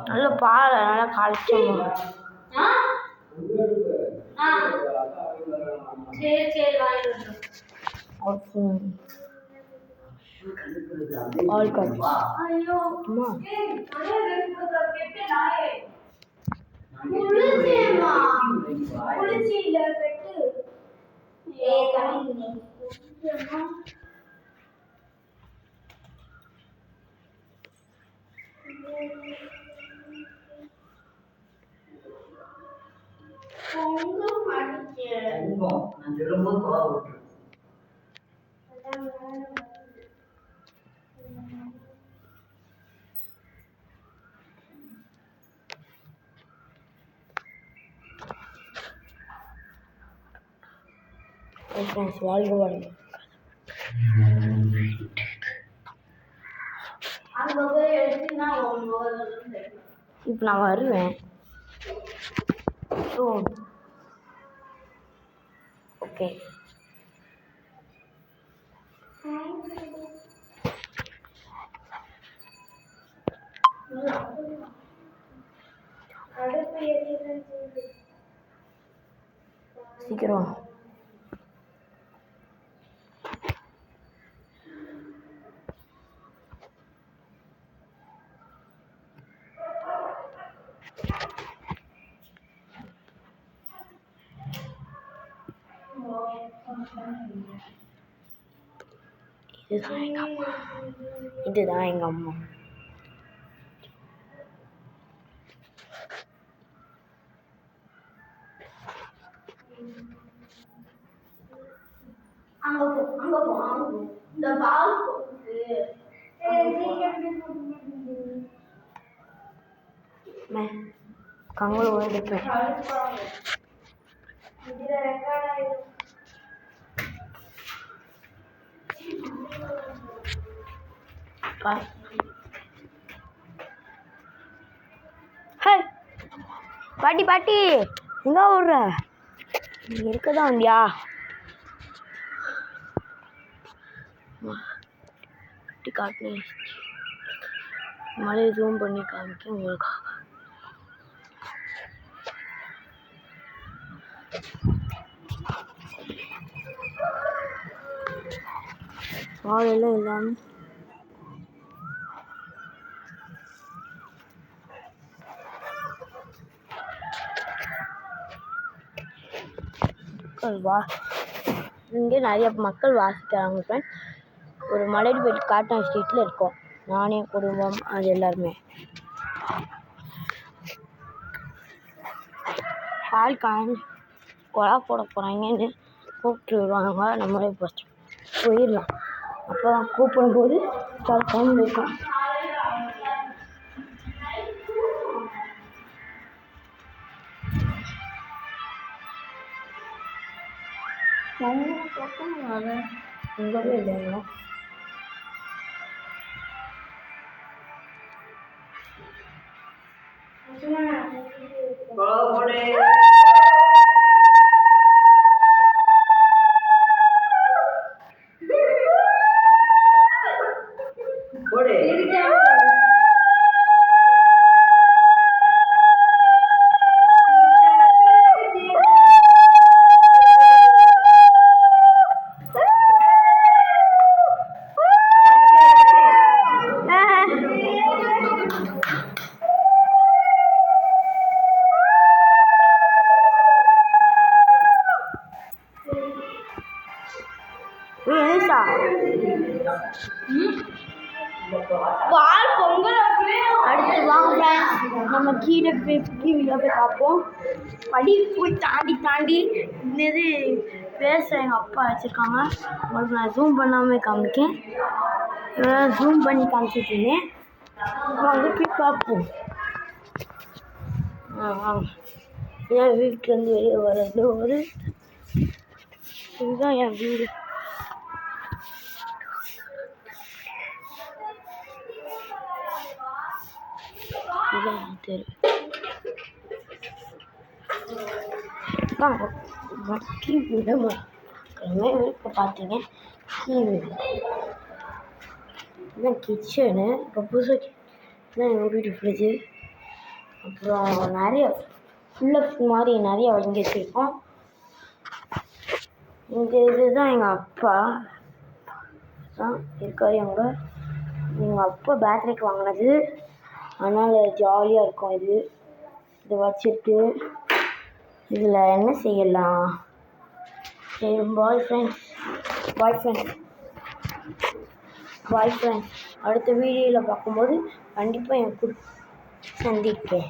நல்ல பால் நல்லா காய்ச்சணும். பால் காய்ச்சி வாழ்க வாழ்க. இப்போ நான் வருவேன். So okay. சீக்கிரம் இதுதான் எங்கள் அம்மா. இதுதான் எங்கள் அம்மா. இந்த பால் கங்கல் எடுப்பேன். பாட்டி பாட்டி எங்கே விட்ற? நீ இருக்கதான் வந்தியா? காட்டினேன் மழையை ஜூம் பண்ணி காமிக்க உங்களுக்காக. வாழையெல்லாம் இல்லாமல் இங்கே நிறைய மக்கள் வாசிக்கிறாங்க ஃப்ரெண்ட். ஒரு மலையடிப்பேட்டு காட்டன் ஸ்ட்ரீட்டில் இருக்கோம். நானே குடும்பம் அது எல்லாருமே. பால் காய்ச்சி கொலா போட போகிறாங்கன்னு கூப்பிட்டு விடுவாங்க. நம்மளே போயிடலாம். அப்போ தான் கூப்பிடும்போது டைம் இருக்கும். உங்கவே இல்லைங்களா? பால் பொங்கல் அடுத்து வாங்க நம்ம கீழே டிவியில் போய் பார்ப்போம். படி போய் தாண்டி இது பேச எங்கள் அப்பா வச்சுருக்காங்க. உங்களுக்கு நான் ஜூம் பண்ணாமல் காமிக்கேன். ஜூம் பண்ணி காமிச்சிட்டு இருந்தேன். வாங்க போய் பார்ப்போம். என் வீட்டிலேருந்து வெளியே வர்றது ஒரு இதுதான் என் வீடு. இதுதான் தெரு. இப்போ பார்த்தீங்க இதுதான் கிச்சனு. இப்போ புதுசாக இதுதான் எங்கள் வீட்டு ஃப்ரிட்ஜு. அப்புறம் நிறைய ஃபுல்லப் மாதிரி நிறைய வாங்கி வச்சுருக்கோம். இந்த இதுதான் எங்கள் அப்பா தான் இருக்காரு. எங்கள் அப்பா பேட்டரிக்கு வாங்கினது, அதனால் ஜாலியாக இருக்கும். இதை வச்சுட்டு இதில் என்ன செய்யலாம்? சரி, பாய் ஃப்ரெண்ட்ஸ். அடுத்த வீடியோவில் பார்க்கும்போது கண்டிப்பாக சந்திப்பேன்.